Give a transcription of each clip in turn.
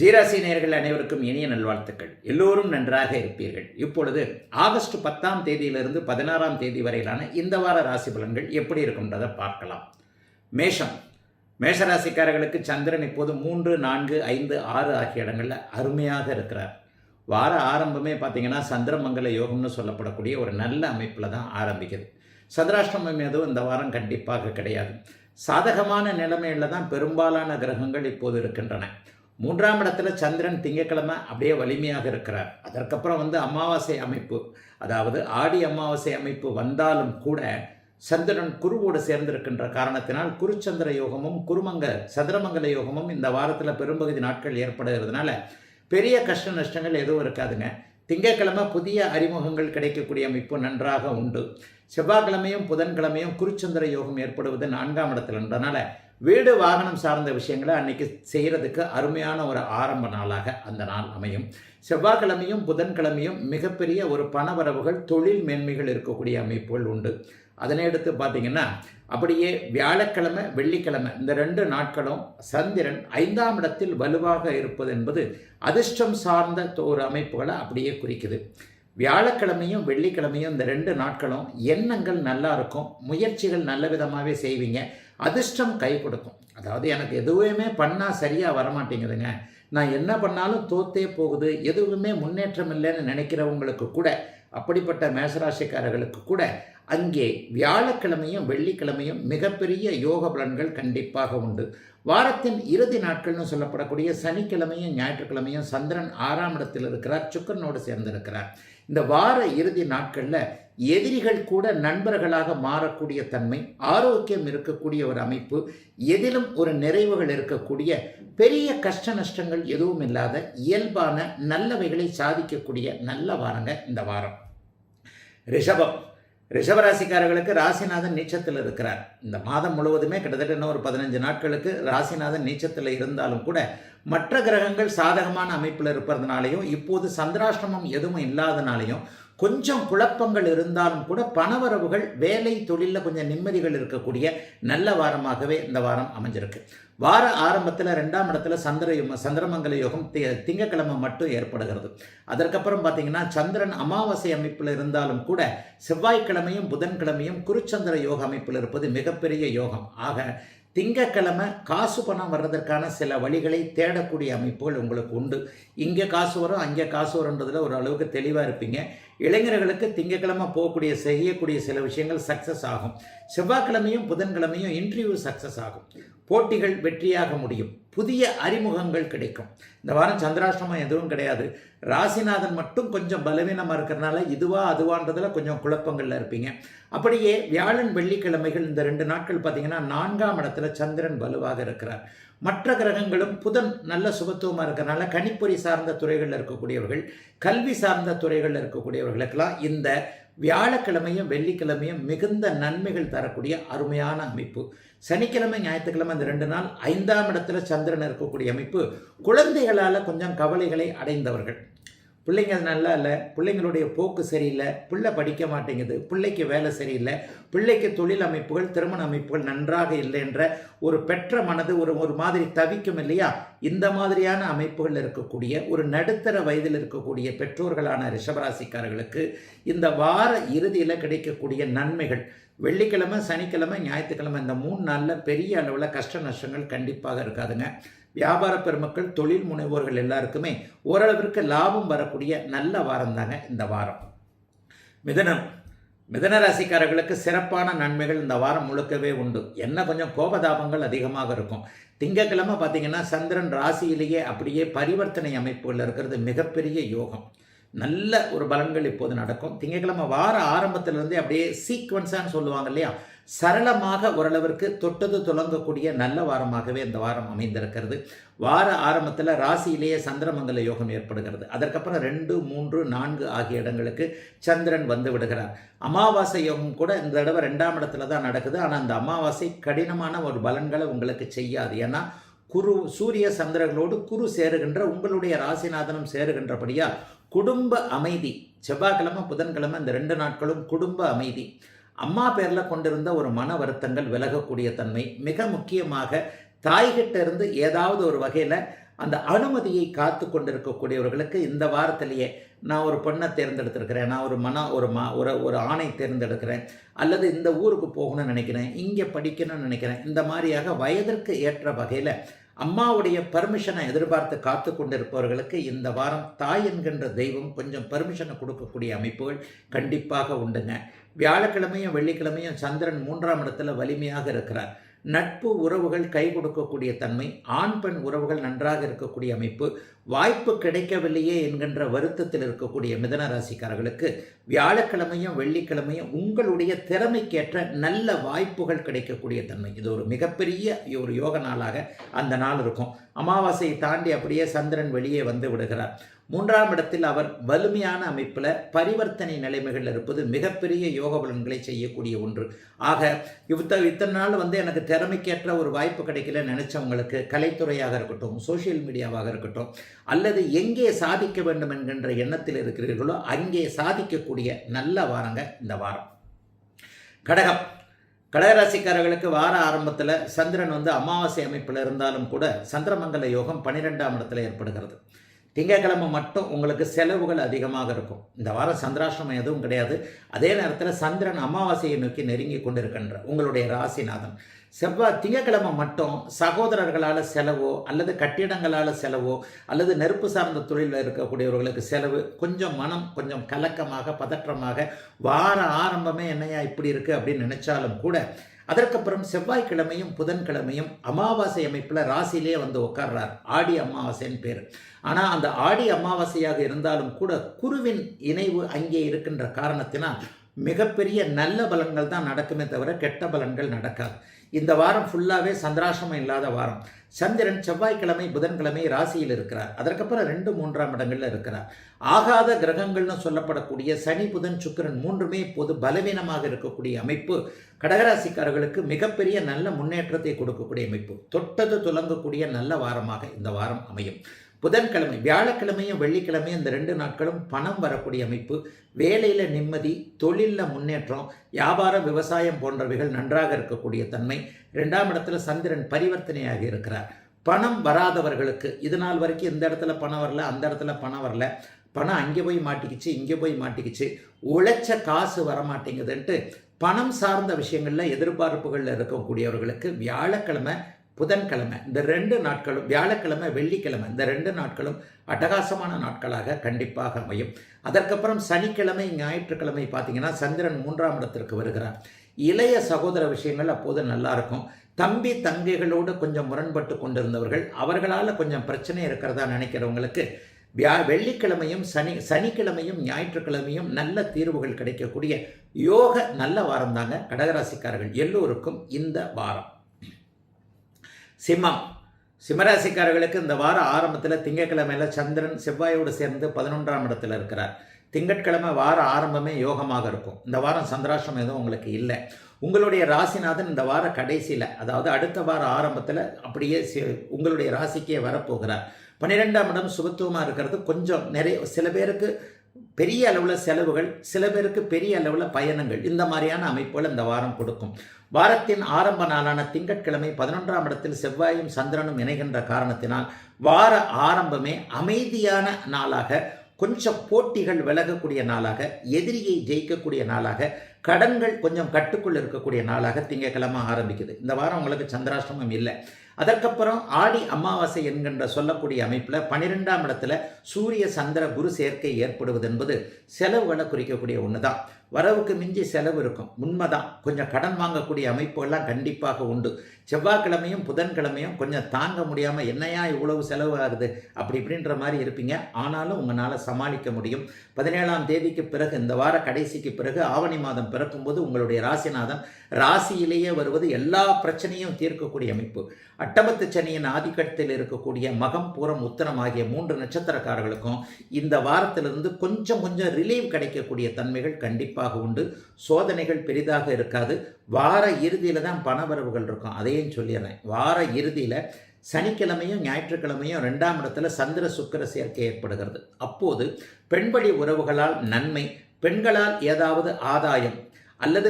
மீனராசி நேயர்கள் அனைவருக்கும் இனிய நல்வாழ்த்துக்கள். எல்லோரும் நன்றாக இருப்பீர்கள். இப்பொழுது ஆகஸ்ட் 10ஆம் தேதியிலிருந்து 16ஆம் தேதி வரையிலான இந்த வார ராசி பலன்கள் எப்படி இருக்கும்ன்றதை பார்க்கலாம். மேஷம். மேஷராசிக்காரர்களுக்கு சந்திரன் இப்போது 3, 4, 5, 6 ஆகிய இடங்களில் அருமையாக இருக்கிறார். வார ஆரம்பமே பார்த்தீங்கன்னா சந்திரமங்கல யோகம்னு சொல்லப்படக்கூடிய ஒரு நல்ல அமைப்பில் தான் ஆரம்பிக்குது. சந்திராஷ்டமம் எதுவும் இந்த வாரம் கண்டிப்பாக கிடையாது. சாதகமான நிலைமையில் தான் பெரும்பாலான கிரகங்கள் இப்போது இருக்கின்றன. 3ஆம் இடத்துல சந்திரன் திங்கட்கிழமை அப்படியே வலிமையாக இருக்கிறார். அதற்கப்புறம் அமாவாசை அமைப்பு, அதாவது ஆடி அமாவாசை அமைப்பு வந்தாலும் கூட சந்திரன் குருவோடு சேர்ந்திருக்கின்ற காரணத்தினால் குருச்சந்திர யோகமும் சந்திரமங்கல யோகமும் இந்த வாரத்தில் பெரும்பகுதி நாட்கள் ஏற்படுகிறதுனால பெரிய கஷ்ட நஷ்டங்கள் எதுவும் இருக்காதுங்க. திங்கட்கிழமை புதிய அறிமுகங்கள் கிடைக்கக்கூடிய அமைப்பு நன்றாக உண்டு. செவ்வாய்க்கிழமையும் புதன்கிழமையும் குருச்சந்திர யோகம் ஏற்படுவது 4ஆம் இடத்துலன்றனால வீடு வாகனம் சார்ந்த விஷயங்களை அன்னைக்கு செய்கிறதுக்கு அருமையான ஒரு ஆரம்ப நாளாக அந்த நாள் அமையும். செவ்வாய்க்கிழமையும் புதன்கிழமையும் மிகப்பெரிய ஒரு பணவரவுகள், தொழில் மேன்மைகள் இருக்கக்கூடிய அமைப்புகள் உண்டு. அதனை எடுத்து பார்த்தீங்கன்னா அப்படியே வியாழக்கிழமை வெள்ளிக்கிழமை இந்த 2 நாட்களும் சந்திரன் 5ஆம் இடத்தில் வலுவாக இருப்பது என்பது அதிர்ஷ்டம் சார்ந்த ஒரு அமைப்புகளை அப்படியே குறிக்குது. வியாழக்கிழமையும் வெள்ளிக்கிழமையும் இந்த 2 நாட்களும் எண்ணங்கள் நல்லா இருக்கும், முயற்சிகள் நல்ல விதமாகவே செய்வீங்க, அதிர்ஷ்டம் கை கொடுக்கும். அதாவது எனக்கு எதுவுமே பண்ணால் சரியாக வரமாட்டேங்குதுங்க, நான் என்ன பண்ணாலும் தோத்தே போகுது, எதுவுமே முன்னேற்றம் இல்லைன்னு நினைக்கிறவங்களுக்கு கூட, அப்படிப்பட்ட மேஷராசிக்காரர்களுக்கு கூட அங்கே வியாழக்கிழமையும் வெள்ளிக்கிழமையும் மிகப்பெரிய யோக பலன்கள் கண்டிப்பாக உண்டு. வாரத்தின் இறுதி நாட்கள்னு சொல்லப்படக்கூடிய சனிக்கிழமையும் ஞாயிற்றுக்கிழமையும் சந்திரன் 6ஆம் இடத்தில் இருக்கிறார், சுக்கிரனோடு சேர்ந்திருக்கிறார். இந்த வார இறுதி நாட்களில் எதிரிகள் கூட நண்பர்களாக மாறக்கூடிய தன்மை, ஆரோக்கியம் இருக்கக்கூடிய ஒரு அமைப்பு, எதிலும் ஒரு நிறைவுகள் இருக்கக்கூடிய, பெரிய கஷ்ட நஷ்டங்கள் எதுவும் இல்லாத இயல்பான நல்லவைகளை சாதிக்கக்கூடிய நல்ல வாரங்க இந்த வாரம். ரிஷபம். ரிஷபராசிக்காரர்களுக்கு ராசிநாதன் நீச்சத்தில் இருக்கிறார். இந்த மாதம் முழுவதுமே கிட்டத்தட்ட இன்னும் ஒரு 15 நாட்களுக்கு ராசிநாதன் நீச்சத்தில் இருந்தாலும் கூட மற்ற கிரகங்கள் சாதகமான அமைப்பில் இருப்பதனாலையும் இப்போது சந்திராஷ்டமம் எதுவும் இல்லாதனாலையும் கொஞ்சம் குழப்பங்கள் இருந்தாலும் கூட பணவரவுகள், வேலை தொழிலில் கொஞ்சம் நிம்மதிகள் இருக்கக்கூடிய நல்ல வாரமாகவே இந்த வாரம் அமைஞ்சிருக்கு. வார ஆரம்பத்தில் 2ஆம் இடத்துல சந்திரமங்கல யோகம் திங்கட்கிழமை மட்டும் ஏற்படுகிறது. அதற்கப்புறம் பார்த்தீங்கன்னா சந்திரன் அமாவாசை அமைப்பில் இருந்தாலும் கூட செவ்வாய்க்கிழமையும் புதன்கிழமையும் குருச்சந்திர யோக அமைப்பில் இருப்பது மிகப்பெரிய யோகம். ஆக திங்கக்கிழமை காசு பணம் வர்றதற்கான சில வழிகளை தேடக்கூடிய அமைப்புகள் உங்களுக்கு உண்டு. இங்கே காசு வரும், அங்கே காசு வரும்ன்றதில் ஒரு அளவுக்கு தெளிவாக இருப்பீங்க. இளைஞர்களுக்கு திங்கக்கிழமை செய்யக்கூடிய சில விஷயங்கள் சக்ஸஸ் ஆகும். செவ்வாய்க்கிழமையும் புதன்கிழமையும் இன்டர்வியூ சக்ஸஸ் ஆகும். போட்டிகள் வெற்றியாக முடியும். புதிய அறிமுகங்கள் கிடைக்கும். இந்த வாரம் சந்திராஷ்டமம் எதுவும் கிடையாது. ராசிநாதன் மட்டும் கொஞ்சம் பலவீனமாக இருக்கிறதுனால இதுவா அதுவான்றதில் கொஞ்சம் குழப்பங்களில் இருப்பீங்க. அப்படியே வியாழன் வெள்ளிக்கிழமைகள் இந்த 2 நாட்கள் பார்த்தீங்கன்னா 4ஆம் இடத்துல சந்திரன் வலுவாக இருக்கிறார். மற்ற கிரகங்களும் புதன் நல்ல சுபத்துவமாக இருக்கிறனால கணிப்பொறி சார்ந்த துறைகளில் இருக்கக்கூடியவர்கள், கல்வி சார்ந்த துறைகளில் இருக்கக்கூடியவர்களுக்கெல்லாம் இந்த வியாழக்கிழமையும் வெள்ளிக்கிழமையும் மிகுந்த நன்மைகள் தரக்கூடிய அருமையான அமைப்பு. சனிக்கிழமை ஞாயிற்றுக்கிழமை இந்த 2 நாள் 5ஆம் இடத்துல சந்திரன் இருக்கக்கூடிய அமைப்பு. குழந்தைகளால் கொஞ்சம் கவலைகளை அடைந்தவர்கள், பிள்ளைங்க நல்லா இல்லை, பிள்ளைங்களுடைய போக்கு சரியில்லை, பிள்ளை படிக்க மாட்டேங்குது, பிள்ளைக்கு வேலை சரியில்லை, பிள்ளைக்கு தொழில் அமைப்புகள், திருமண அமைப்புகள் நன்றாக இல்லை என்ற ஒரு பெற்ற மனது ஒரு மாதிரி தவிக்கும் இல்லையா? இந்த மாதிரியான அமைப்புகள் இருக்கக்கூடிய ஒரு நடுத்தர வயதில் இருக்கக்கூடிய பெற்றோர்களான ரிஷபராசிக்காரர்களுக்கு இந்த வார இறுதியில் கிடைக்கக்கூடிய நன்மைகள், வெள்ளிக்கிழமை சனிக்கிழமை ஞாயிற்றுக்கிழமை இந்த 3 நாளில் பெரிய அளவில் கஷ்ட நஷ்டங்கள் கண்டிப்பாக இருக்காதுங்க. வியாபார பெருமக்கள், தொழில் முனைவோர்கள் எல்லாருக்குமே ஓரளவிற்கு லாபம் வரக்கூடிய நல்ல வாரம் தாங்க இந்த வாரம். மிதன ராசிக்காரர்களுக்கு சிறப்பான நன்மைகள் இந்த வாரம் முழுக்கவே உண்டு. என்ன கொஞ்சம் கோபதாபங்கள் அதிகமாக இருக்கும். திங்கட்கிழமை பார்த்தீங்கன்னா சந்திரன் ராசியிலேயே அப்படியே பரிவர்த்தனை அமைப்புகள் இருக்கிறது மிகப்பெரிய யோகம். நல்ல ஒரு பலன்கள் இப்போது நடக்கும். திங்கட்கிழமை வார ஆரம்பத்திலிருந்தே அப்படியே சீக்வன்ஸான்னு சொல்லுவாங்க இல்லையா, சரளமாக ஓரளவிற்கு தொட்டது துலங்கக்கூடிய நல்ல வாரமாகவே இந்த வாரம் அமைந்திருக்கிறது. வார ஆரம்பத்தில் ராசியிலேயே சந்திரமங்கல யோகம் ஏற்படுகிறது. அதற்கப்புறம் 2, 3, 4 ஆகிய இடங்களுக்கு சந்திரன் வந்து விடுகிறார். அமாவாசை யோகம் கூட இந்த தடவை 2ஆம் இடத்துல தான் நடக்குது. ஆனால் அந்த அமாவாசை கடினமான ஒரு பலன்களை உங்களுக்கு செய்யாது. ஏன்னா சூரிய சந்திரர்களோடு குரு சேருகின்ற, உங்களுடைய ராசிநாதனம் சேருகின்றபடியா குடும்ப அமைதி. செவ்வாய்க்கிழமை புதன்கிழமை இந்த 2 நாட்களும் குடும்ப அமைதி. அம்மா பேரில் கொண்டிருந்த ஒரு மன வருத்தங்கள் விலகக்கூடிய தன்மை, மிக முக்கியமாக தாய்கிட்ட இருந்து ஏதாவது ஒரு வகையில் அந்த அனுமதியை காத்து கொண்டிருக்கக்கூடியவர்களுக்கு இந்த வாரத்திலேயே நான் ஒரு பெண்ணை தேர்ந்தெடுத்திருக்கிறேன், நான் ஒரு ஆணை தேர்ந்தெடுக்கிறேன், அல்லது இந்த ஊருக்கு போகணும்னு நினைக்கிறேன், இங்கே படிக்கணும்னு நினைக்கிறேன், இந்த மாதிரியாக வயதிற்கு ஏற்ற வகையில் அம்மாவுடைய பர்மிஷனை எதிர்பார்த்து காத்து கொண்டிருப்பவர்களுக்கு இந்த வாரம் தாய் என்கின்ற தெய்வம் கொஞ்சம் பர்மிஷனை கொடுக்கக்கூடிய அமைப்புகள் கண்டிப்பாக உண்டுங்க. வியாழக்கிழமையும் வெள்ளிக்கிழமையும் சந்திரன் 3ஆம் இடத்துல வலிமையாக இருக்கிறார். நட்பு உறவுகள் கை கொடுக்கக்கூடிய தன்மை, ஆண் பெண் உறவுகள் நன்றாக இருக்கக்கூடிய அமைப்பு, வாய்ப்பு கிடைக்கவில்லையே என்கின்ற வருத்தத்தில் இருக்கக்கூடிய மிதன ராசிக்காரர்களுக்கு வியாழக்கிழமையும் வெள்ளிக்கிழமையும் உங்களுடைய திறமைக்கேற்ற நல்ல வாய்ப்புகள் கிடைக்கக்கூடிய தன்மை. இது ஒரு மிகப்பெரிய ஒரு யோக நாளாக அந்த நாள் இருக்கும். அமாவாசையை தாண்டி அப்படியே சந்திரன் வெளியே வந்து விடுகிறார். 3ஆம் இடத்தில் அவர் வலிமையான அமைப்பில் பரிவர்த்தனை நிலைமைகள் இருப்பது மிகப்பெரிய யோக பலன்களை செய்யக்கூடிய ஒன்று. ஆக இத்தனை நாள் எனக்கு திறமைக்கேற்ற ஒரு வாய்ப்பு கிடைக்கல நினைச்சவங்களுக்கு கலைத்துறையாக இருக்கட்டும், சோசியல் மீடியாவாக இருக்கட்டும், அல்லது எங்கே சாதிக்க வேண்டும் என்கின்ற எண்ணத்தில் இருக்கிறீர்களோ அங்கே சாதிக்கக்கூடிய நல்ல வாரங்க இந்த வாரம். கடகம், கடகராசிக்காரர்களுக்கு வார ஆரம்பத்தில் சந்திரன் அமாவாசை அமைப்பில் இருந்தாலும் கூட சந்திரமங்கல யோகம் 12ஆம் இடத்துல ஏற்படுகிறது. திங்கட்கிழமை மட்டும் உங்களுக்கு செலவுகள் அதிகமாக இருக்கும். இந்த வாரம் சந்திராஷ்டமம் எதுவும் கிடையாது. அதே நேரத்தில் சந்திரன் அமாவாசையை நோக்கி நெருங்கி கொண்டிருக்கின்ற உங்களுடைய ராசிநாதன் திங்கட்கிழமை மட்டும் சகோதரர்களால் செலவோ அல்லது கட்டிடங்களால் செலவோ அல்லது நெருப்பு சார்ந்த தொழிலில் இருக்கக்கூடியவர்களுக்கு செலவு, கொஞ்சம் மனம் கொஞ்சம் கலக்கமாக பதற்றமாக வார ஆரம்பமே என்னையா இப்படி இருக்குது அப்படின்னு நினைச்சாலும் கூட அதற்கப்புறம் செவ்வாய்க்கிழமையும் புதன்கிழமையும் அமாவாசை அமைப்பில் ராசியிலே உட்கார்றார். ஆடி அமாவாசைன்னு பேர். ஆனால் அந்த ஆடி அமாவாசையாக இருந்தாலும் கூட குருவின் இணைவு அங்கே இருக்கின்ற காரணத்தினால் மிகப்பெரிய நல்ல பலன்கள் தான் நடக்குமே தவிர கெட்ட பலன்கள் நடக்காது. இந்த வாரம் ஃபுல்லாகவே சந்திராசிரமம் இல்லாத வாரம். சந்திரன் செவ்வாய்க்கிழமை புதன்கிழமை ராசியில் இருக்கிறார். அதற்கப்புறம் 2, 3ஆம் இடங்களில் இருக்கிறார். ஆகாத கிரகங்கள்னு சொல்லப்படக்கூடிய சனி புதன் சுக்கிரன் 3மே இப்போது பலவீனமாக இருக்கக்கூடிய அமைப்பு கடகராசிக்காரர்களுக்கு மிகப்பெரிய நல்ல முன்னேற்றத்தை கொடுக்கக்கூடிய அமைப்பு. தொட்டது துலங்கக்கூடிய நல்ல வாரமாக இந்த வாரம் அமையும். புதன்கிழமை வியாழக்கிழமையும் வெள்ளிக்கிழமையும் இந்த 2 நாட்களும் பணம் வரக்கூடிய அமைப்பு, வேலையில் நிம்மதி, தொழிலில் முன்னேற்றம், வியாபாரம் விவசாயம் போன்றவைகள் நன்றாக இருக்கக்கூடிய தன்மை. 2ஆம் இடத்துல சந்திரன் பரிவர்த்தனையாக இருக்கிறார். பணம் வராதவர்களுக்கு இது நாள் வரைக்கும் இந்த இடத்துல பணம் வரல, அந்த இடத்துல பணம் வரல, பணம் அங்கே போய் மாட்டிக்கிச்சு, இங்கே போய் மாட்டிக்கிச்சு, உழைச்ச காசு வரமாட்டேங்குதுன்ட்டு பணம் சார்ந்த விஷயங்களில் எதிர்பார்ப்புகளில் இருக்கக்கூடியவர்களுக்கு வியாழக்கிழமை புதன்கிழமை இந்த 2 நாட்களும், வியாழக்கிழமை வெள்ளிக்கிழமை இந்த 2 நாட்களும் அட்டகாசமான நாட்களாக கண்டிப்பாக அமையும். அதற்கப்புறம் சனிக்கிழமை ஞாயிற்றுக்கிழமை பார்த்தீங்கன்னா சந்திரன் 3ஆம் இடத்திற்கு வருகிறார். இளைய சகோதர விஷயங்கள் அப்போது நல்லா இருக்கும். தம்பி தங்கைகளோடு கொஞ்சம் முரண்பட்டு கொண்டிருந்தவர்கள், அவர்களால் கொஞ்சம் பிரச்சனை இருக்கிறதா நினைக்கிறவங்களுக்கு வெள்ளிக்கிழமையும் சனிக்கிழமையும் ஞாயிற்றுக்கிழமையும் நல்ல தீர்வுகள் கிடைக்கக்கூடிய யோக நல்ல வாரம் தாங்க கடகராசிக்காரர்கள் எல்லோருக்கும் இந்த வாரம். சிம்மராசிக்காரர்களுக்கு இந்த வார ஆரம்பத்தில் திங்கட்கிழமையில் சந்திரன் செவ்வாயோடு சேர்ந்து 11ஆம் இடத்துல இருக்கிறார். திங்கட்கிழமை வார ஆரம்பமே யோகமாக இருக்கும். இந்த வாரம் சந்திராஷ்டமம் எதுவும் உங்களுக்கு இல்லை. உங்களுடைய ராசிநாதன் இந்த வார கடைசியில், அதாவது அடுத்த வார ஆரம்பத்தில் அப்படியே உங்களுடைய ராசிக்கே வரப்போகிறார். 12ஆம் இடம் சுபத்துவமாக இருக்கிறது. கொஞ்சம் சில பேருக்கு பெரிய அளவில் செலவுகள், சில பேருக்கு பெரிய அளவில் பயணங்கள், இந்த மாதிரியான அமைப்புகள் இந்த வாரம் கொடுக்கும். வாரத்தின் ஆரம்ப நாளான திங்கட்கிழமை 11ஆம் இடத்தில் செவ்வாயும் சந்திரனும் இணைகின்ற காரணத்தினால் வார ஆரம்பமே அமைதியான நாளாக, கொஞ்சம் போட்டிகள் விலகக்கூடிய நாளாக, எதிரியை ஜெயிக்கக்கூடிய நாளாக, கடன்கள் கொஞ்சம் கட்டுக்குள் இருக்கக்கூடிய நாளாக திங்கட்கிழமை ஆரம்பிக்குது. இந்த வாரம் உங்களுக்கு சந்திராஷ்டமம் இல்லை. அதற்கப்புறம் ஆடி அமாவாசை என்கின்ற சொல்லக்கூடிய அமைப்பில் 12ஆம் இடத்துல சூரிய சந்திர குரு சேர்க்கை ஏற்படுவது என்பது செலவுகளை குறிக்கக்கூடிய ஒன்று தான். வரவுக்கு மிஞ்சி செலவு இருக்கும், உண்மைதான். கொஞ்சம் கடன் வாங்கக்கூடிய அமைப்புகள்லாம் கண்டிப்பாக உண்டு. செவ்வாய்க்கிழமையும் புதன்கிழமையும் கொஞ்சம் தாங்க முடியாமல் என்னையா இவ்வளவு செலவு ஆகுது இப்படின்ற மாதிரி இருப்பீங்க. ஆனாலும் உங்களால் சமாளிக்க முடியும். 17ஆம் தேதிக்கு பிறகு, இந்த வார கடைசிக்கு பிறகு ஆவணி மாதம் பிறக்கும்போது உங்களுடைய ராசிநாதன் ராசியிலேயே வருவது எல்லா பிரச்சனையும் தீர்க்கக்கூடிய அமைப்பு. அட்டமத்து சனியின் ஆதிக்கத்தில் இருக்கக்கூடிய மகம் பூரம் உத்தரம் ஆகிய 3 நட்சத்திரக்காரர்களுக்கும் இந்த வாரத்திலிருந்து கொஞ்சம் ரிலீவ் கிடைக்கக்கூடிய தன்மைகள் கண்டிப்பாக உண்டு. சோதனைகள் பெரிதாக இருக்காது. வார இறுதியில் தான் பணவரவுகள் இருக்கும். அதையும் சொல்லிடுறேன். வார இறுதியில் சனிக்கிழமையும் ஞாயிற்றுக்கிழமையும் 2ஆம் இடத்துல சந்திர சுக்கிர சேர்க்கை ஏற்படுகிறது. அப்போது பெண்வழி உறவுகளால் நன்மை, பெண்களால் ஏதாவது ஆதாயம், அல்லது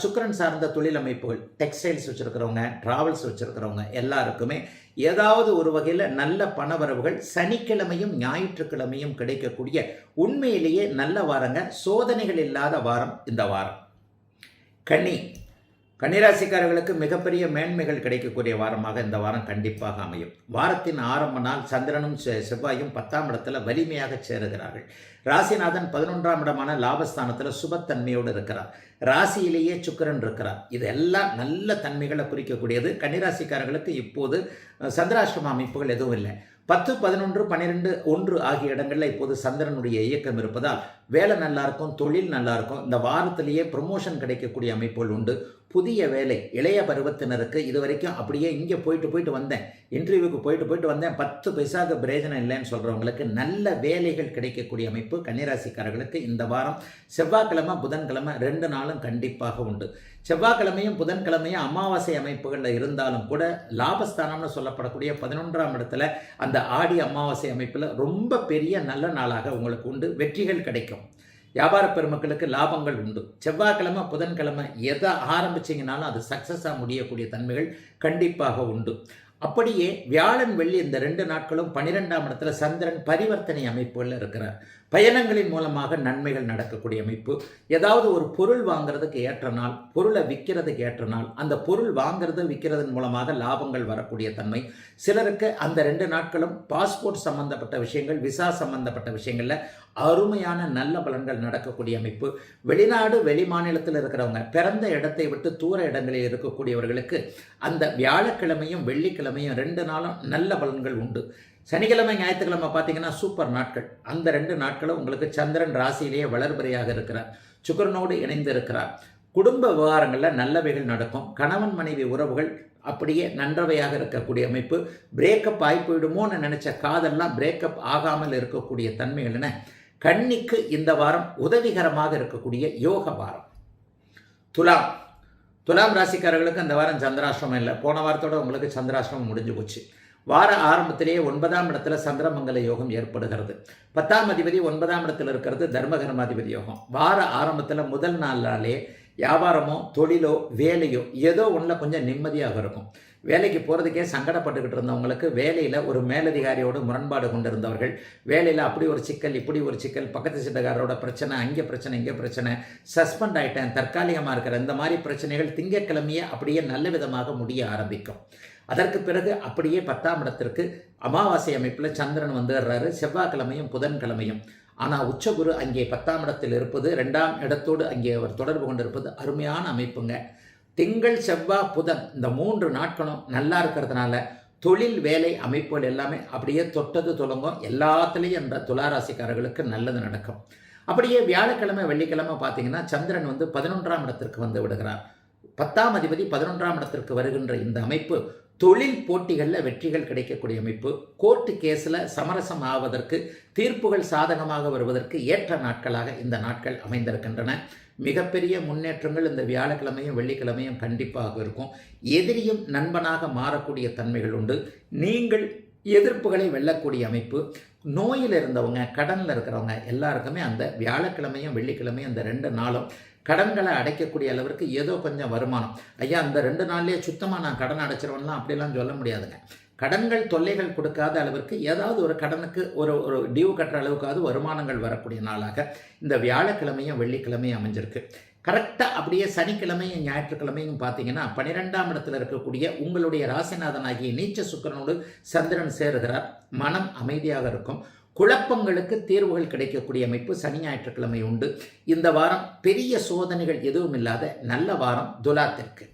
சுக்கிரன் சார்ந்த தொழில் அமைப்புகள், டெக்ஸ்டைல்ஸ் வச்சுருக்கிறவங்க, ட்ராவல்ஸ் வச்சுருக்கிறவங்க எல்லாருக்குமே ஏதாவது ஒரு வகையில் நல்ல பணவரவுகள் சனிக்கிழமையும் ஞாயிற்றுக்கிழமையும் கிடைக்கக்கூடிய உண்மையிலேயே நல்ல வாரங்க. சோதனைகள் இல்லாத வாரம் இந்த வாரம். கன்னிராசிக்காரர்களுக்கு மிகப்பெரிய மேன்மைகள் கிடைக்கக்கூடிய வாரமாக இந்த வாரம் கண்டிப்பாக அமையும். வாரத்தின் ஆரம்ப நாள் சந்திரனும் செவ்வாயும் 10ஆம் இடத்துல வலிமையாக சேருகிறார்கள். ராசிநாதன் 11ஆம் இடமான லாபஸ்தானத்தில் சுபத்தன்மையோடு இருக்கிறார். ராசியிலேயே சுக்கிரன் இருக்கிறார். இதெல்லாம் நல்ல தன்மைகளை குறிக்கக்கூடியது. கன்னிராசிக்காரர்களுக்கு இப்போது சந்திராஷ்டம அமைப்புகள் எதுவும் இல்லை. 10, 11, 12, 1 ஆகிய இடங்களில் இப்போது சந்திரனுடைய இயக்கம் இருப்பதால் வேலை நல்லா இருக்கும், தொழில் நல்லா இருக்கும். இந்த வாரத்திலேயே ப்ரொமோஷன் கிடைக்கக்கூடிய அமைப்புகள் உண்டு. புதிய வேலை இளைய பருவத்தினருக்கு இது வரைக்கும் அப்படியே இங்கே போயிட்டு வந்தேன், இன்டர்வியூக்கு போயிட்டு வந்தேன், 10 பைசாவுக்கு பிரயோஜனம் இல்லைன்னு சொல்கிறவங்களுக்கு நல்ல வேலைகள் கிடைக்கக்கூடிய அமைப்பு கன்னிராசிக்காரர்களுக்கு இந்த வாரம் செவ்வாய்க்கிழமை புதன்கிழமை 2 நாளும் கண்டிப்பாக உண்டு. செவ்வாய்க்கிழமையும் புதன்கிழமையும் அமாவாசை அமைப்புகளில் இருந்தாலும் கூட லாபஸ்தானம்னு சொல்லப்படக்கூடிய 11ஆம் இடத்துல அந்த ஆடி அமாவாசை அமைப்பில் ரொம்ப பெரிய நல்ல நாளாக உங்களுக்கு உண்டு. வெற்றிகள் கிடைக்கும். வியாபார பெருமக்களுக்கு லாபங்கள் உண்டு. செவ்வாய்க்கிழமை புதன்கிழமை எதை ஆரம்பிச்சிங்கனாலும் அது சக்ஸஸாக முடியக்கூடிய தன்மைகள் கண்டிப்பாக உண்டு. அப்படியே வியாழன் வெள்ளி இந்த 2 நாட்களும் 12ஆம் இடத்துல சந்திரன் பரிவர்த்தனை அமைப்புகளில் இருக்கிறார். பயணங்களின் மூலமாக நன்மைகள் நடக்கக்கூடிய அமைப்பு. ஏதாவது ஒரு பொருள் வாங்கிறதுக்கு ஏற்ற நாள், பொருளை விற்கிறதுக்கு ஏற்ற நாள், அந்த பொருள் வாங்கிறது விற்கிறதன் மூலமாக லாபங்கள் வரக்கூடிய தன்மை. சிலருக்கு அந்த 2 நாட்களும் பாஸ்போர்ட் சம்பந்தப்பட்ட விஷயங்கள், விசா சம்பந்தப்பட்ட விஷயங்களில் அருமையான நல்ல பலன்கள் நடக்கக்கூடிய அமைப்பு. வெளிநாடு வெளி மாநிலத்தில் இருக்கிறவங்க, பிறந்த இடத்தை விட்டு தூர இடங்களில் இருக்கக்கூடியவர்களுக்கு அந்த வியாழக்கிழமையும் வெள்ளிக்கிழமையும் 2 நாளும் நல்ல பலன்கள் உண்டு. சனிக்கிழமை ஞாயிற்றுக்கிழமை பார்த்தீங்கன்னா சூப்பர் நாட்கள். அந்த 2 நாட்களும் உங்களுக்கு சந்திரன் ராசியிலேயே வளர்பிறையாக இருக்கிறார், சுக்கிரனோடு இணைந்து இருக்கிறார். குடும்ப விவகாரங்களில் நல்லவைகள் நடக்கும். கணவன் மனைவி உறவுகள் அப்படியே நன்றவையாக இருக்கக்கூடிய அமைப்பு. பிரேக்கப் ஆகி போயிடுமோன்னு நினச்ச காதெல்லாம் பிரேக்கப் ஆகாமல் இருக்கக்கூடிய தன்மைகள்னு கன்னிக்கு இந்த வாரம் உதவிகரமாக இருக்கக்கூடிய யோக வாரம். துலாம் ராசிக்காரர்களுக்கு அந்த வாரம் சந்திராஷ்டிரமம் இல்லை. போன வாரத்தோடு உங்களுக்கு சந்திராஷ்டிரமம் முடிஞ்சு போச்சு. வார ஆரம்பத்திலேயே 9ஆம் இடத்துல சந்திரமங்கல யோகம் ஏற்படுகிறது. 10ஆம் அதிபதி 9ஆம் இடத்துல இருக்கிறது தர்மகர்மாதிபதி யோகம். வார ஆரம்பத்தில் முதல் நாளாலே வியாபாரமோ தொழிலோ வேலையோ ஏதோ ஒன்றில் கொஞ்சம் நிம்மதியாக இருக்கும். வேலைக்கு போகிறதுக்கே சங்கடப்பட்டுக்கிட்டு இருந்தவங்களுக்கு வேலையில் ஒரு மேலதிகாரியோடு முரண்பாடு கொண்டு இருந்தவர்கள், வேலையில் அப்படி ஒரு சிக்கல் இப்படி ஒரு சிக்கல், பக்கத்து சீட்டுக்காரரோட பிரச்சனை, அங்கே பிரச்சனை இங்கே பிரச்சனை, சஸ்பெண்ட் ஆகிட்டேன், தற்காலிகமாக இருக்கிற இந்த மாதிரி பிரச்சனைகள் திங்கட்கிழமையே அப்படியே நல்ல விதமாக முடிய ஆரம்பிக்கும். அதற்கு பிறகு அப்படியே 10ஆம் இடத்திற்கு அமாவாசை அமைப்பில் சந்திரன் வந்துடுறாரு, செவ்வாய்க்கிழமையும் புதன்கிழமையும். ஆனால் உச்சகுரு அங்கே 10ஆம் இடத்தில் இருப்பது, 2ஆம் இடத்தோடு அங்கே அவர் தொடர்பு கொண்டிருப்பது அருமையான அமைப்புங்க. திங்கள் செவ்வாய் புதன் இந்த 3 நாட்களும் நல்லா இருக்கிறதுனால தொழில் வேலை அமைப்புகள் எல்லாமே அப்படியே தொட்டது தொடங்கும். எல்லாத்துலேயும் என்ற துளாராசிக்காரர்களுக்கு நல்லது நடக்கும். அப்படியே வியாழக்கிழமை வெள்ளிக்கிழமை பார்த்தீங்கன்னா சந்திரன் 11ஆம் இடத்திற்கு வந்து விடுகிறார். 10ஆம் அதிபதி 11ஆம் இடத்திற்கு வருகின்ற இந்த அமைப்பு தொழில் போட்டிகளில் வெற்றிகள் கிடைக்கக்கூடிய அமைப்பு. கோர்ட்டு கேஸில் சமரசம் ஆவதற்கு, தீர்ப்புகள் சாதகமாக வருவதற்கு ஏற்ற நாட்களாக இந்த நாட்கள் அமைந்திருக்கின்றன. மிகப்பெரிய முன்னேற்றங்கள் இந்த வியாழக்கிழமையும் வெள்ளிக்கிழமையும் கண்டிப்பாக இருக்கும். எதிரியும் நண்பனாக மாறக்கூடிய தன்மைகள் உண்டு. நீங்கள் எதிர்ப்புகளை வெல்லக்கூடிய அமைப்பு. நோயில் இருந்தவங்க, கடனில் இருக்கிறவங்க எல்லாருக்குமே அந்த வியாழக்கிழமையும் வெள்ளிக்கிழமையும் அந்த 2 நாளும் கடன்களை அடைக்கக்கூடிய அளவிற்கு ஏதோ கொஞ்சம் வருமானம். ஐயா அந்த 2 நாள்லேயே சுத்தமாக நான் கடன் அடைச்சிருவேன்லாம் அப்படிலாம் சொல்ல முடியாதுங்க. கடன்கள் தொல்லைகள் கொடுக்காத அளவிற்கு ஏதாவது ஒரு கடனுக்கு ஒரு டியூ கட்டுற அளவுக்காவது வருமானங்கள் வரக்கூடிய நாளாக இந்த வியாழக்கிழமையும் வெள்ளிக்கிழமையும் அமைஞ்சிருக்கு. கரெக்டாக அப்படியே சனிக்கிழமையும் ஞாயிற்றுக்கிழமையும் பார்த்தீங்கன்னா 12ஆம் இடத்துல இருக்கக்கூடிய உங்களுடைய ராசிநாதனாகிய நீச்ச சுக்கிரனோடு சந்திரன் சேருகிறார். மனம் அமைதியாக இருக்கும். குழப்பங்களுக்கு தீர்வுகள் கிடைக்கக்கூடிய அமைப்பு சனி ஞாயிற்றுக்கிழமை உண்டு. இந்த வாரம் பெரிய சோதனைகள் எதுவும் இல்லாத நல்ல வாரம் துலாத்திற்கு.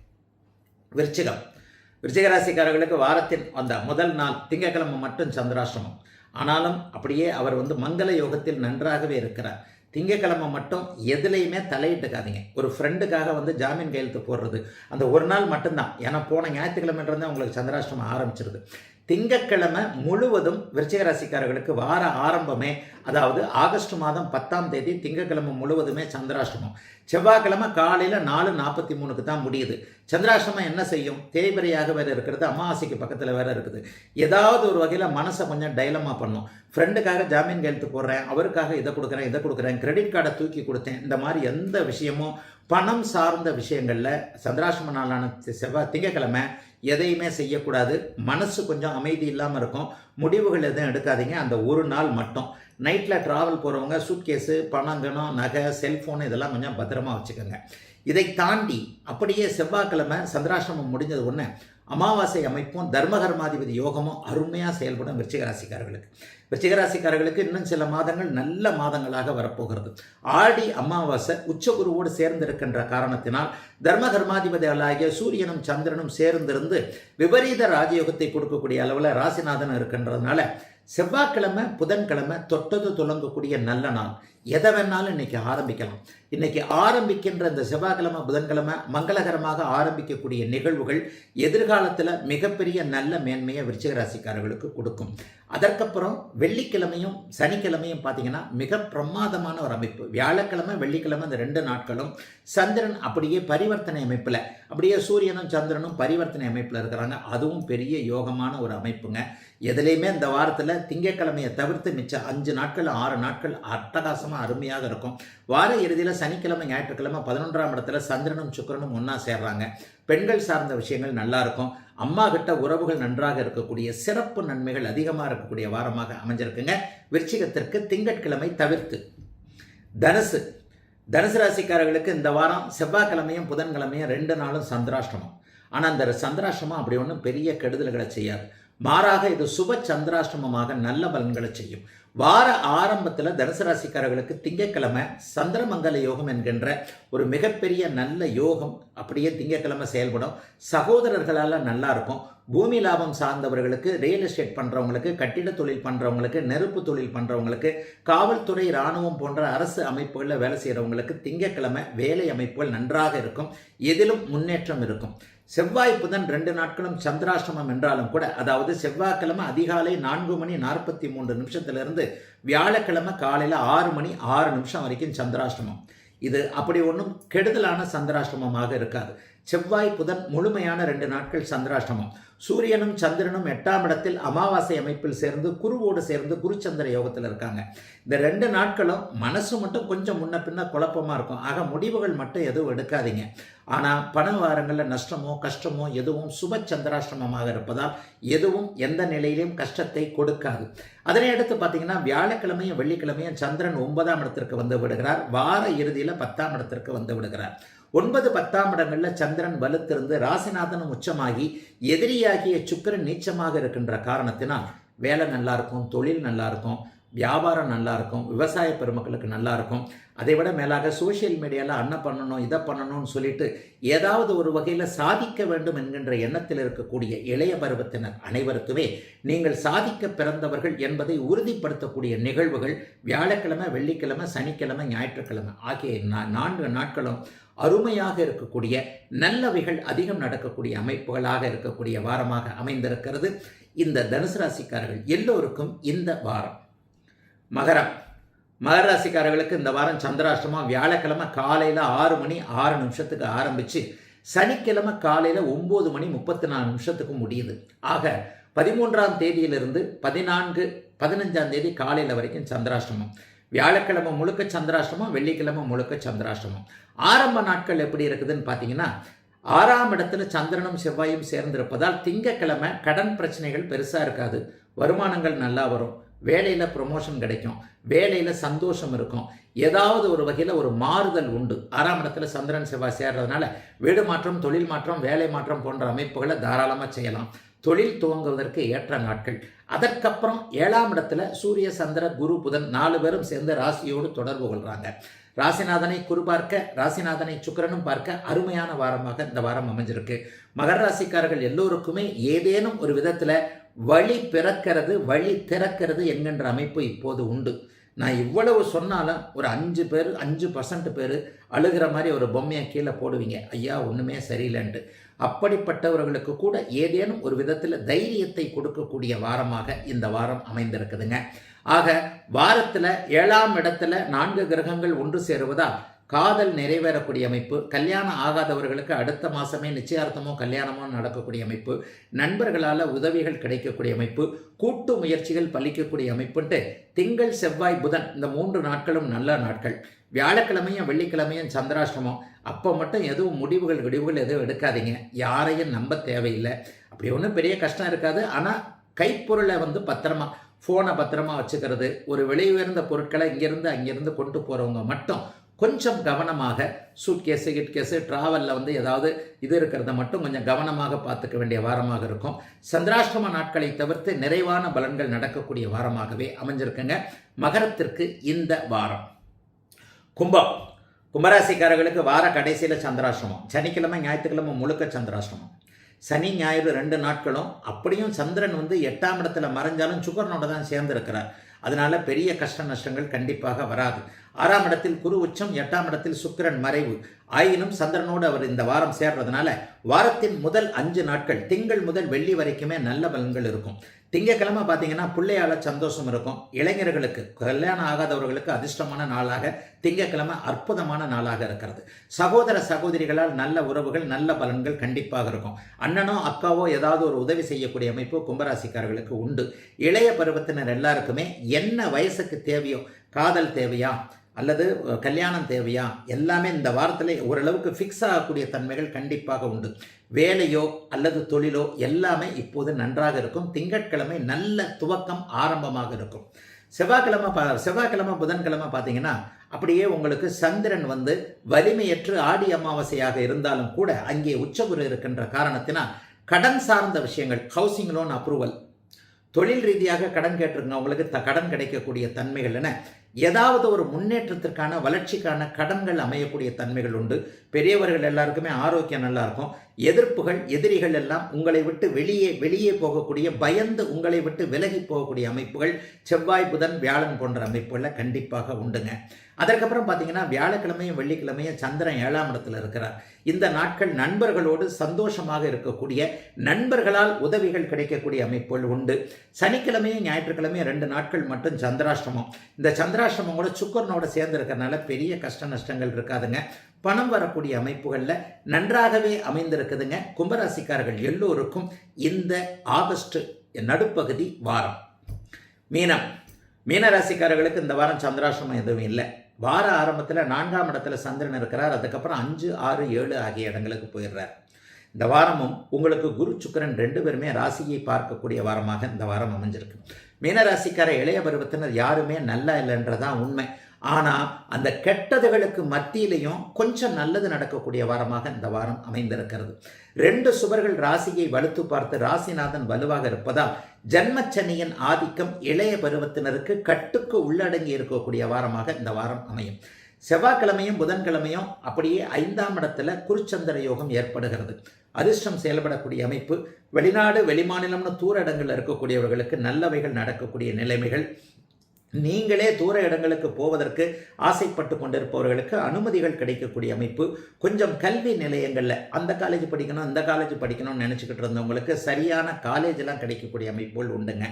விருச்சிக ராசிக்காரர்களுக்கு வாரத்தின் அந்த முதல் நாள் திங்கட்கிழமை மட்டும் சந்திராஷ்டிரமம். ஆனாலும் அப்படியே அவர் மங்கள யோகத்தில் நன்றாகவே இருக்கிறார். திங்கக்கிழமை மட்டும் எதுலேயுமே தலையிட்டுக்காதீங்க. ஒரு ஃப்ரெண்டுக்காக ஜாமீன் கையெழுத்து போடுறது அந்த ஒரு நாள் மட்டும்தான். ஏன்னா போன ஞாயிற்றுக்கிழமைன்றது உங்களுக்கு சந்திராஷ்டிரமம் ஆரம்பிச்சிருது. திங்கட்கிழமை முழுவதும் விருச்சிக ராசிக்காரர்களுக்கு வார ஆரம்பமே, அதாவது ஆகஸ்ட் மாதம் 10ஆம் தேதி திங்கட்கிழமை முழுவதுமே சந்திராஷ்டிரமம். செவ்வாய்க்கிழமை காலையில் 4:43க்கு தான் முடியுது. சந்திராஷ்டிரமம் என்ன செய்யும்? தேய்பிரையாக வேறு இருக்கிறது, அமாவாசைக்கு பக்கத்தில் வேறு இருக்குது. ஏதாவது ஒரு வகையில் மனசை கொஞ்சம் டைலமாக பண்ணும். ஃப்ரெண்டுக்காக ஜாமீன் கையெழுத்து போடுறேன், அவருக்காக இதை கொடுக்குறேன், கிரெடிட் கார்டை தூக்கி கொடுத்தேன், இந்த மாதிரி எந்த விஷயமும் பணம் சார்ந்த விஷயங்களில் சந்திராஷ்டம நாளான திங்கக்கிழமை எதையுமே செய்யக்கூடாது. மனசு கொஞ்சம் அமைதி இல்லாமல் இருக்கும். முடிவுகள் எதுவும் எடுக்காதீங்க. அந்த ஒரு நாள் மட்டும் நைட்டில் ட்ராவல் போகிறவங்க சூட்கேஸு, பணங்கணம், நகை, செல்ஃபோனு இதெல்லாம் கொஞ்சம் பத்திரமா வச்சுக்கோங்க. இதை தாண்டி அப்படியே செவ்வாய்க்கிழமை சந்திராஷ்டமம் முடிஞ்சது ஒன்று அமாவாசை அமைப்பும் தர்மகர்மாதிபதி யோகமும் அருமையாக செயல்படும் விருச்சிகராசிக்காரர்களுக்கு இன்னும் சில மாதங்கள் நல்ல மாதங்களாக வரப்போகிறது. ஆடி அமாவாசை உச்சகுருவோடு சேர்ந்திருக்கின்ற காரணத்தினால் தர்மகர்மாதிபதிகளாகிய சூரியனும் சந்திரனும் சேர்ந்திருந்து விபரீத ராஜயோகத்தை கொடுக்கக்கூடிய அளவில் ராசிநாதன் இருக்கின்றதுனால செவ்வாய்க்கிழமை புதன்கிழமை தொட்டது துலங்கக்கூடிய நல்ல நாள். எதை வேணாலும் இன்னைக்கு ஆரம்பிக்கலாம். இன்னைக்கு ஆரம்பிக்கின்ற இந்த செவ்வாய்க்கிழமை புதன்கிழமை மங்களகரமாக ஆரம்பிக்கக்கூடிய நிகழ்வுகள் எதிர்காலத்தில் மிகப்பெரிய நல்ல மேன்மையை விருச்சிக ராசிக்காரர்களுக்கு கொடுக்கும். அதற்கப்புறம் வெள்ளிக்கிழமையும் சனிக்கிழமையும் பார்த்தீங்கன்னா மிக பிரமாதமான ஒரு அமைப்பு. வியாழக்கிழமை வெள்ளிக்கிழமை இந்த 2 நாட்களும் சந்திரன் அப்படியே பரிவர்த்தனை அமைப்பில், அப்படியே சூரியனும் சந்திரனும் பரிவர்த்தனை அமைப்பில் இருக்கிறாங்க. அதுவும் பெரிய யோகமான ஒரு அமைப்புங்க. எதுலேயுமே இந்த வாரத்தில் திங்கட்கிழமையை தவிர்த்து மிச்சம் 5 நாட்கள் 6 நாட்கள் அட்டகாசமாக அருமையாக இருக்கும். வார இறுதியில் சனிக்கிழமை ஞாயிற்றுக்கிழமை 11ஆம் இடத்துல சந்திரனும் சுக்கிரனும் ஒன்றா சேர்றாங்க. பெண்கள் சார்ந்த விஷயங்கள் நல்லா இருக்கும். அம்மா கிட்ட உறவுகள் நன்றாக இருக்கக்கூடிய சிறப்பு நன்மைகள் அதிகமாக இருக்கக்கூடிய வாரமாக அமைஞ்சிருக்குங்க விருச்சிகத்திற்கு. திங்கட்கிழமை தவிர்த்து தனுசு ராசிக்காரர்களுக்கு இந்த வாரம் செவ்வாய்க்கிழமையும் புதன்கிழமையும் 2 நாளும் சந்திராஷ்டமம். ஆனால் அந்த சந்திராஷ்டமம் அப்படி ஒன்றும் பெரிய கெடுதல்களை செய்யாது. மாறாக இது சுப சந்திராஷ்டமமாக நல்ல பலன்களை செய்யும். வார ஆரம்பத்தில் தனுசு ராசிக்காரர்களுக்கு திங்கட்கிழமை சந்திரமங்கல யோகம் என்கின்ற ஒரு மிகப்பெரிய நல்ல யோகம் அப்படியே திங்கட்கிழமை செயல்படும். சகோதரர்களால் நல்லா இருக்கும். பூமி லாபம் சார்ந்தவர்களுக்கு, ரியல் எஸ்டேட் பண்ணுறவங்களுக்கு, கட்டிட தொழில் பண்ணுறவங்களுக்கு, நெருப்பு தொழில் பண்ணுறவங்களுக்கு, காவல்துறை, இராணுவம் போன்ற அரசு அமைப்புகளில் வேலை செய்கிறவங்களுக்கு திங்கட்கிழமை வேலை அமைப்புகள் நன்றாக இருக்கும். எதிலும் முன்னேற்றம் இருக்கும். செவ்வாய் புதன் 2 நாட்களும் சந்திராஷ்டமம் என்றாலும் கூட, அதாவது செவ்வாய்க்கிழமை அதிகாலை 4:43 வியாழக்கிழமை காலையில் 6:06 வரைக்கும் சந்திராஷ்டமம். இது அப்படி ஒன்றும் கெடுதலான சந்திராஷ்டமமாக இருக்காது. செவ்வாய் புதன் முழுமையான 2 நாட்கள் சந்திராஷ்டமம். சூரியனும் சந்திரனும் 8ஆம் இடத்தில் அமாவாசை அமைப்பில் சேர்ந்து குருவோடு சேர்ந்து குருச்சந்திர யோகத்தில் இருக்காங்க. இந்த 2 நாட்களும் மனசு மட்டும் கொஞ்சம் முன்ன பின்ன குழப்பமாக இருக்கும். ஆக முடிவுகள் மட்டும் எதுவும் எடுக்காதீங்க. ஆனால் பண வாரங்களில் நஷ்டமோ கஷ்டமோ எதுவும் சுப சந்திராஷ்டமமாக இருப்பதால் எதுவும் எந்த நிலையிலும் கஷ்டத்தை கொடுக்காது. அதனை அடுத்து பார்த்தீங்கன்னா வியாழக்கிழமையும் வெள்ளிக்கிழமையும் சந்திரன் 9ஆம் இடத்திற்கு வந்து விடுகிறார். வார இறுதியில் 10ஆம் இடத்திற்கு வந்து விடுகிறார். 9, 10ஆம் இடங்களில் சந்திரன் வலுத்திருந்து ராசிநாதனும் உச்சமாகி எதிரியாகிய சுக்கிரன் நீச்சமாக இருக்கின்ற காரணத்தினால் வேலை நல்லா இருக்கும், தொழில் நல்லா இருக்கும், வியாபாரம் நல்லா இருக்கும், விவசாய பெருமக்களுக்கு நல்லா இருக்கும். அதை விட மேலாக சோஷியல் மீடியாவில் அன்ன பண்ணணும் இதை பண்ணணும்னு சொல்லிட்டு ஏதாவது ஒரு வகையில் சாதிக்க வேண்டும் என்கின்ற எண்ணத்தில் இருக்கக்கூடிய இளைய பருவத்தினர் அனைவருக்குமே நீங்கள் சாதிக்க பிறந்தவர்கள் என்பதை உறுதிப்படுத்தக்கூடிய நிகழ்வுகள் வியாழக்கிழமை, வெள்ளிக்கிழமை, சனிக்கிழமை, ஞாயிற்றுக்கிழமை ஆகிய 4 நாட்களும் அருமையாக இருக்கக்கூடிய நல்லவைகள் அதிகம் நடக்கக்கூடிய அமைப்புகளாக இருக்கக்கூடிய வாரமாக அமைந்திருக்கிறது இந்த தனுசு ராசிக்காரர்கள் எல்லோருக்கும். இந்த வாரம் மகர ராசிக்காரர்களுக்கு இந்த வாரம் சந்திராஷ்டமம். வியாழக்கிழமை காலையில் 6:06 ஆரம்பித்து சனிக்கிழமை காலையில் 9:34 முடியுது. ஆக 13ஆம் தேதியிலிருந்து 15ஆம் தேதி காலையில் வரைக்கும் சந்திராஷ்டமம். வியாழக்கிழமை முழுக்க சந்திராஷ்டமம், வெள்ளிக்கிழமை முழுக்க சந்திராஷ்டமம். ஆரம்ப நாட்கள் எப்படி இருக்குதுன்னு பார்த்தீங்கன்னா 6ஆம் இடத்துல சந்திரனும் செவ்வாயும் சேர்ந்திருப்பதால் திங்கக்கிழமை கடன் பிரச்சனைகள் பெருசாக இருக்காது. வருமானங்கள் நல்லா வரும். வேலையில் ப்ரொமோஷன் கிடைக்கும். வேலையில் சந்தோஷம் இருக்கும். ஏதாவது ஒரு வகையில் ஒரு மாறுதல் உண்டு. 6ஆம் இடத்துல சந்திரன் செவ்வாய் சேர்றதுனால வீடு மாற்றம், தொழில் மாற்றம், வேலை மாற்றம் போன்ற அமைப்புகளை தாராளமாக செய்யலாம். தொழில் துவங்குவதற்கு ஏற்ற நாட்கள். அதற்கப்புறம் 7ஆம் இடத்துல சூரிய, சந்திர, குரு, புதன் 4 பேரும் சேர்ந்து ராசியோடு தொடர்பு கொள்கிறாங்க. ராசிநாதனை குரு பார்க்க, ராசிநாதனை சுக்கிரனும் பார்க்க அருமையான வாரமாக இந்த வாரம் அமைஞ்சிருக்கு. மகர ராசிக்காரர்கள் எல்லோருக்குமே ஏதேனும் ஒரு விதத்தில் வழி பிறக்கிறது, வழி திறக்கிறது என்கின்ற அமைப்பு இப்போது உண்டு. நான் இவ்வளவு சொன்னாலும் ஒரு 5% பேர் அழுகிற மாதிரி ஒரு பொம்மையை கீழே போடுவீங்க, ஐயா ஒன்றுமே சரியில்லைன்ட்டு. அப்படிப்பட்டவர்களுக்கு கூட ஏதேனும் ஒரு விதத்தில் தைரியத்தை கொடுக்கக்கூடிய வாரமாக இந்த வாரம் அமைந்திருக்குதுங்க. ஆக வாரத்தில் 7ஆம் இடத்துல 4 கிரகங்கள் ஒன்று சேருவதால் காதல் நிறைவேறக்கூடிய அமைப்பு. கல்யாணம் ஆகாதவர்களுக்கு அடுத்த மாதமே நிச்சயார்த்தமோ கல்யாணமோ நடக்கக்கூடிய அமைப்பு. நண்பர்களால் உதவிகள் கிடைக்கக்கூடிய அமைப்பு. கூட்டு முயற்சிகள் பலிக்கக்கூடிய அமைப்புன்ட்டு திங்கள், செவ்வாய், புதன் இந்த 3 நாட்களும் நல்ல நாட்கள். வியாழக்கிழமையும் வெள்ளிக்கிழமையும் சந்திராஷ்டமம். அப்போ மட்டும் எதுவும் முடிவுகள் எதுவும் எடுக்காதீங்க. யாரையும் நம்ப தேவையில்லை. அப்படி ஒன்றும் பெரிய கஷ்டம் இருக்காது. ஆனால் கைப்பொருளை பத்திரமா, ஃபோனை பத்திரமா வச்சுக்கிறது, ஒரு விலை உயர்ந்த பொருட்களை இங்கேருந்து அங்கேருந்து கொண்டு போகிறவங்க மட்டும் கொஞ்சம் கவனமாக, சூட்கேஸு கிட்கேஸு ட்ராவலில் ஏதாவது இது இருக்கிறத மட்டும் கொஞ்சம் கவனமாக பார்த்துக்க வேண்டிய வாரமாக இருக்கும். சந்திராஷ்டம நாட்களை தவிர்த்து நிறைவான பலன்கள் நடக்கக்கூடிய வாரமாகவே அமைஞ்சிருக்குங்க மகரத்திற்கு இந்த வாரம். கும்பராசிக்காரர்களுக்கு வார கடைசியில் சந்திராஷ்டமம். சனிக்கிழமை ஞாயிற்றுக்கிழமை முழுக்க சந்திராஷ்டமம். சனி ஞாயிறு 2 நாட்களும். அப்படியும் சந்திரன் 8ஆம் இடத்துல மறைஞ்சாலும் சுக்கரனோட தான் சேர்ந்திருக்கிறார். அதனால பெரிய கஷ்ட நஷ்டங்கள் கண்டிப்பாக வராது. 6ஆம் இடத்தில் குரு உச்சம், 8ஆம் இடத்தில் சுக்கிரன் மறைவு. ஆயினும் சந்திரனோடு அவர் இந்த வாரம் சேர்றதுனால வாரத்தின் முதல் 5 நாட்கள் திங்கள் முதல் வெள்ளி வரைக்குமே நல்ல பலன்கள் இருக்கும். திங்கக்கிழமை பார்த்தீங்கன்னா பிள்ளையால சந்தோஷம் இருக்கும். இளைஞர்களுக்கு, கல்யாணம் ஆகாதவர்களுக்கு அதிர்ஷ்டமான நாளாக திங்கக்கிழமை அற்புதமான நாளாக இருக்கிறது. சகோதர சகோதரிகளால் நல்ல உறவுகள், நல்ல பலன்கள் கண்டிப்பாக இருக்கும். அண்ணனோ அக்காவோ ஏதாவது ஒரு உதவி செய்யக்கூடிய அமைப்பு கும்பராசிக்காரர்களுக்கு உண்டு. இளைய பருவத்தினர் எல்லாருக்குமே என்ன வயசுக்கு தேவையோ, காதல் தேவையா அல்லது கல்யாணம் தேவையா, எல்லாமே இந்த வாரத்தில் ஓரளவுக்கு ஃபிக்ஸ் ஆகக்கூடிய தன்மைகள் கண்டிப்பாக உண்டு. வேலையோ அல்லது தொழிலோ எல்லாமே இப்போது நன்றாக இருக்கும். திங்கட்கிழமை நல்ல துவக்கம் ஆரம்பமாக இருக்கும். செவ்வாய்க்கிழமை புதன்கிழமை பார்த்தீங்கன்னா அப்படியே உங்களுக்கு சந்திரன் வலிமையற்று ஆடி அமாவாசையாக இருந்தாலும் கூட அங்கே உச்சகுரு இருக்கின்ற காரணத்தினால் கடன் சார்ந்த விஷயங்கள், ஹவுசிங் லோன் அப்ரூவல், தொழில் ரீதியாக கடன் கேட்டிருக்கோங்க அவங்களுக்கு கடன் கிடைக்கக்கூடிய தன்மைகள் என ஏதாவது ஒரு முன்னேற்றத்திற்கான வளர்ச்சிக்கான கடன்கள் அமையக்கூடிய தன்மைகள் உண்டு. பெரியவர்கள் எல்லாருக்குமே ஆரோக்கியம் நல்லா இருக்கும். எதிர்ப்புகள், எதிரிகள் எல்லாம் உங்களை விட்டு வெளியே போகக்கூடிய, பயந்து உங்களை விட்டு விலகி போகக்கூடிய அமைப்புகள் செவ்வாய் புதன் வியாழன் போன்ற அமைப்புகளில் கண்டிப்பாக உண்டுங்க. அதற்கப்புறம் பார்த்தீங்கன்னா வியாழக்கிழமையும் வெள்ளிக்கிழமையும் சந்திரன் 7ஆம் இடத்துல இருக்கிறார். இந்த நாட்கள் நண்பர்களோடு சந்தோஷமாக இருக்கக்கூடிய, நண்பர்களால் உதவிகள் கிடைக்கக்கூடிய அமைப்புகள் உண்டு. சனிக்கிழமையும் ஞாயிற்றுக்கிழமையும் 2 நாட்கள் மட்டும் சந்திராஷ்டமம். இந்த சந்திராஷ்டமம் கூட சுக்கரனோட சேர்ந்து இருக்கிறனால பெரிய கஷ்ட நஷ்டங்கள் இருக்காதுங்க. பணம் வரக்கூடிய அமைப்புகளில் நன்றாகவே அமைந்திருக்குதுங்க. கும்பராசிக்காரர்கள் எல்லோருக்கும் இந்த ஆகஸ்ட் நடுப்பகுதி வாரம். மீனராசிக்காரர்களுக்கு இந்த வாரம் சந்திராஷ்டமம் எதுவும் இல்லை. வார ஆரம்பத்தில் 4ஆம் இடத்துல சந்திரன் இருக்கிறார். அதுக்கப்புறம் 5, 6, 7 ஆகிய இடங்களுக்கு போயிடுறார். இந்த வாரமும் உங்களுக்கு குரு சுக்கிரன் 2 பேருமே ராசியை பார்க்கக்கூடிய வாரமாக இந்த வாரம் அமைஞ்சிருக்கு. மீனராசிக்கார இளைய பருவத்தினர் யாருமே நல்லா இல்லைன்றதான் உண்மை. ஆனால் அந்த கெட்டதுகளுக்கு மத்தியிலையும் கொஞ்சம் நல்லது நடக்கக்கூடிய வாரமாக இந்த வாரம் அமைந்திருக்கிறது. 2 சுவர்கள் ராசியை வலுத்து பார்த்து ராசிநாதன் வலுவாக இருப்பதால் ஜன்மச்சனியின் ஆதிக்கம் இளைய பருவத்தினருக்கு கட்டுக்கு உள்ளடங்கி இருக்கக்கூடிய வாரமாக இந்த வாரம் அமையும். செவ்வாய்க்கிழமையும் புதன்கிழமையும் அப்படியே 5ஆம் இடத்துல குருச்சந்திர யோகம் ஏற்படுகிறது. அதிர்ஷ்டம் செயல்படக்கூடிய அமைப்பு. வெளிநாடு வெளிமாநிலம்னு தூர இடங்களில் இருக்கக்கூடியவர்களுக்கு நல்லவைகள் நடக்கக்கூடிய நிலைமைகள். நீங்களே தூர இடங்களுக்கு போவதற்கு ஆசைப்பட்டு கொண்டிருப்பவர்களுக்கு அனுமதிகள் கிடைக்கக்கூடிய அமைப்பு. கொஞ்சம் கல்வி நிலையங்களில் அந்த காலேஜ் படிக்கணும், இந்த காலேஜ் படிக்கணும்னு நினச்சிக்கிட்டு இருந்தவங்களுக்கு சரியான காலேஜெலாம் கிடைக்கக்கூடிய அமைப்புகள் உண்டுங்க.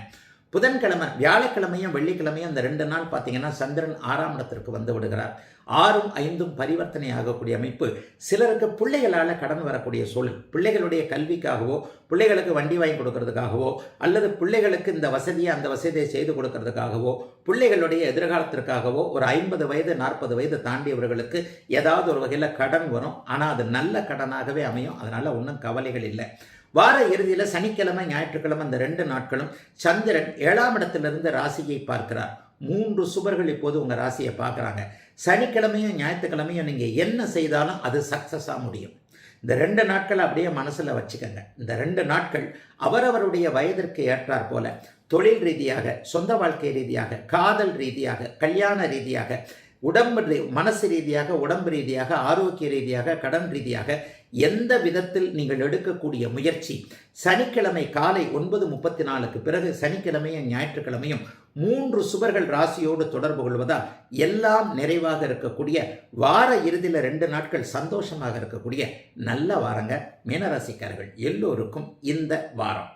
புதன்கிழமை, வியாழக்கிழமையும் வெள்ளிக்கிழமையும் அந்த 2 நாள் பார்த்தீங்கன்னா சந்திரன் 6ஆம் இடத்திற்கு வந்து விடுகிறார். 6ம் 5ம் பரிவர்த்தனை ஆகக்கூடிய அமைப்பு. சிலருக்கு பிள்ளைகளால் கடன் வரக்கூடிய சூழல், பிள்ளைகளுடைய கல்விக்காகவோ, பிள்ளைகளுக்கு வண்டி வாங்கி கொடுக்கறதுக்காகவோ, அல்லது பிள்ளைகளுக்கு இந்த வசதியை அந்த வசதியை செய்து கொடுக்கறதுக்காகவோ, பிள்ளைகளுடைய எதிர்காலத்திற்காகவோ ஒரு 50 வயது 40 வயது தாண்டியவர்களுக்கு ஏதாவது ஒரு வகையில் கடன் வரும். ஆனால் அது நல்ல கடனாகவே அமையும். அதனால் ஒன்றும் கவலைகள் இல்லை. வார இறுதியில் சனிக்கிழமை ஞாயிற்றுக்கிழமை இந்த 2 நாட்களும் சந்திரன் 7ஆம் இடத்திலிருந்து ராசியை பார்க்கிறார். 3 சுபர்கள் இப்போது உங்கள் ராசியை பார்க்குறாங்க. சனிக்கிழமையும் ஞாயிற்றுக்கிழமையும் நீங்கள் என்ன செய்தாலும் அது சக்ஸஸாக முடியும். இந்த 2 நாட்கள் அப்படியே மனசில் வச்சுக்கோங்க. இந்த 2 நாட்கள் அவரவருடைய வயதிற்கு ஏற்றார் போல தொழில் ரீதியாக, சொந்த வாழ்க்கை ரீதியாக, காதல் ரீதியாக, கல்யாண ரீதியாக, மனசு ரீதியாக, உடம்பு ரீதியாக, ஆரோக்கிய ரீதியாக, கடன் ரீதியாக எந்த விதத்தில் நீங்கள் எடுக்கக்கூடிய முயற்சி சனிக்கிழமை காலை 9:34க்கு பிறகு சனிக்கிழமையும் ஞாயிற்றுக்கிழமையும் 3 சுபர்கள் ராசியோடு தொடர்பு கொள்வதால் எல்லாம் நிறைவாக இருக்கக்கூடிய வார இறுதியில் 2 நாட்கள் சந்தோஷமாக இருக்கக்கூடிய நல்ல வாரங்க மீனராசிக்காரர்கள் எல்லோருக்கும் இந்த வாரம்.